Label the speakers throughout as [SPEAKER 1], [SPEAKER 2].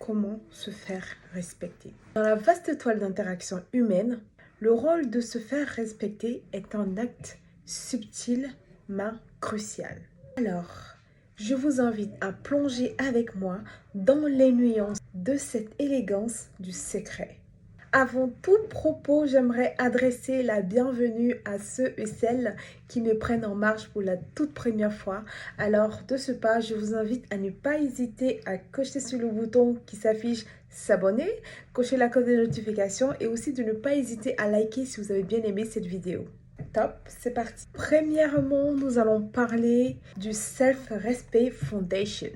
[SPEAKER 1] comment se faire respecter. Dans la vaste toile d'interaction humaine, le rôle de se faire respecter est un acte subtil mais crucial. Alors, je vous invite à plonger avec moi dans les nuances de cette élégance du secret. Avant tout propos, j'aimerais adresser la bienvenue à ceux et celles qui me prennent en marche pour la toute première fois. Alors, de ce pas, je vous invite à ne pas hésiter à cocher sur le bouton qui s'affiche s'abonner, cocher la cloche de notification et aussi de ne pas hésiter à liker si vous avez bien aimé cette vidéo. Top, c'est parti. Premièrement, nous allons parler du Self-Respect Foundation.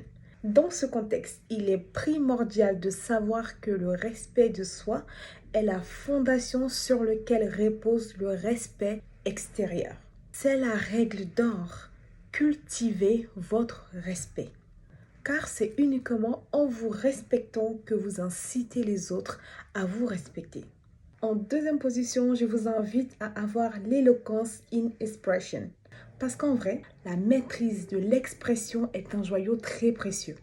[SPEAKER 1] Dans ce contexte, il est primordial de savoir que le respect de soi est la fondation sur laquelle repose le respect extérieur. C'est la règle d'or. Cultivez votre respect. Car c'est uniquement en vous respectant que vous incitez les autres à vous respecter. En deuxième position, je vous invite à avoir l'éloquence in expression. Parce qu'en vrai, la maîtrise de l'expression est un joyau très précieux.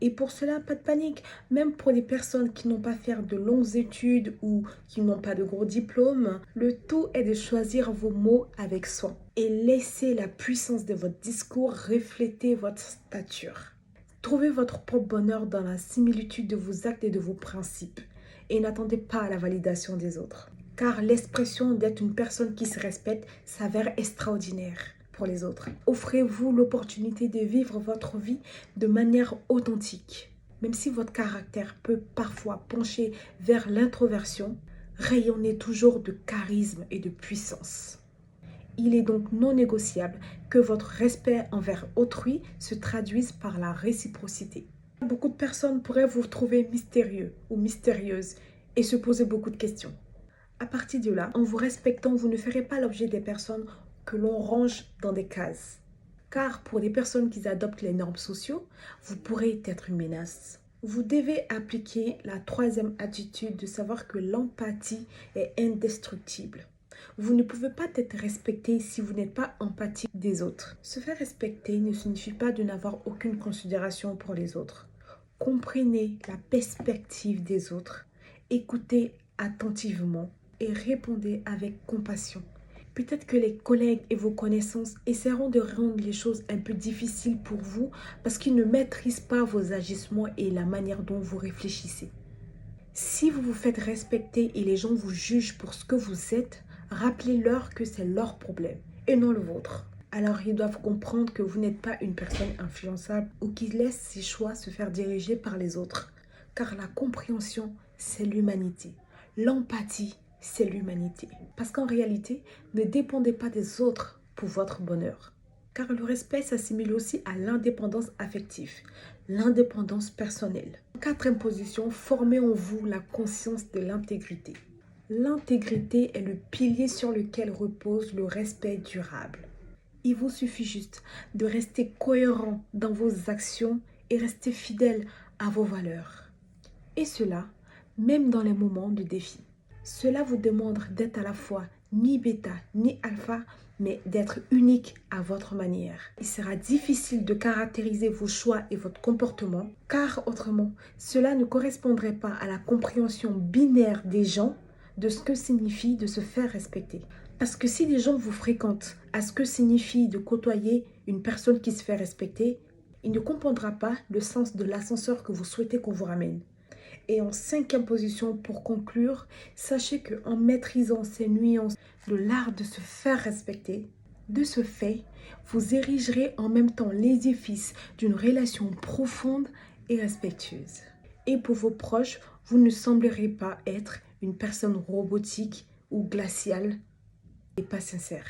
[SPEAKER 1] Et pour cela, pas de panique, même pour les personnes qui n'ont pas fait de longues études ou qui n'ont pas de gros diplômes, le tout est de choisir vos mots avec soin et laisser la puissance de votre discours refléter votre stature. Trouvez votre propre bonheur dans la similitude de vos actes et de vos principes et n'attendez pas à la validation des autres. Car l'expression d'être une personne qui se respecte s'avère extraordinaire pour les autres. Offrez-vous l'opportunité de vivre votre vie de manière authentique. Même si votre caractère peut parfois pencher vers l'introversion, rayonnez toujours de charisme et de puissance. Il est donc non négociable que votre respect envers autrui se traduise par la réciprocité. Beaucoup de personnes pourraient vous trouver mystérieux ou mystérieuse et se poser beaucoup de questions. À partir de là, en vous respectant, vous ne ferez pas l'objet des personnes que l'on range dans des cases. Car pour les personnes qui adoptent les normes sociaux, vous pourrez être une menace. Vous devez appliquer la troisième attitude de savoir que l'empathie est indestructible. Vous ne pouvez pas être respecté si vous n'êtes pas empathique des autres. Se faire respecter ne signifie pas de n'avoir aucune considération pour les autres. Comprenez la perspective des autres, écoutez attentivement et répondez avec compassion. Peut-être que les collègues et vos connaissances essaieront de rendre les choses un peu difficiles pour vous parce qu'ils ne maîtrisent pas vos agissements et la manière dont vous réfléchissez. Si vous vous faites respecter et les gens vous jugent pour ce que vous êtes, rappelez-leur que c'est leur problème et non le vôtre. Alors ils doivent comprendre que vous n'êtes pas une personne influençable ou qui laisse ses choix se faire diriger par les autres. Car la compréhension, c'est l'humanité. L'empathie, c'est l'humanité. Parce qu'en réalité, ne dépendez pas des autres pour votre bonheur. Car le respect s'assimile aussi à l'indépendance affective, l'indépendance personnelle. Quatrième position, formez en vous la conscience de l'intégrité. L'intégrité est le pilier sur lequel repose le respect durable. Il vous suffit juste de rester cohérent dans vos actions et rester fidèle à vos valeurs. Et cela, même dans les moments de défi. Cela vous demande d'être à la fois ni bêta ni alpha, mais d'être unique à votre manière. Il sera difficile de caractériser vos choix et votre comportement, car autrement, cela ne correspondrait pas à la compréhension binaire des gens de ce que signifie de se faire respecter. Parce que si les gens vous fréquentent à ce que signifie de côtoyer une personne qui se fait respecter, il ne comprendra pas le sens de l'ascenseur que vous souhaitez qu'on vous ramène. Et en cinquième position, pour conclure, sachez qu'en maîtrisant ces nuances de l'art de se faire respecter, de ce fait, vous érigerez en même temps l'édifice d'une relation profonde et respectueuse. Et pour vos proches, vous ne semblerez pas être une personne robotique ou glaciale et pas sincère.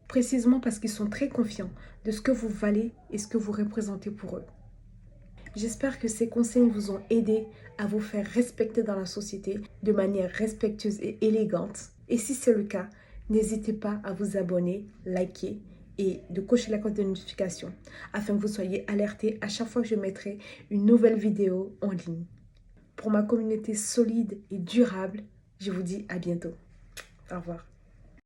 [SPEAKER 1] Précisément parce qu'ils sont très confiants de ce que vous valez et ce que vous représentez pour eux. J'espère que ces conseils vous ont aidé à vous faire respecter dans la société de manière respectueuse et élégante. Et si c'est le cas, n'hésitez pas à vous abonner, liker et de cocher la cloche de notification afin que vous soyez alertés à chaque fois que je mettrai une nouvelle vidéo en ligne. Pour ma communauté solide et durable, je vous dis à bientôt. Au revoir.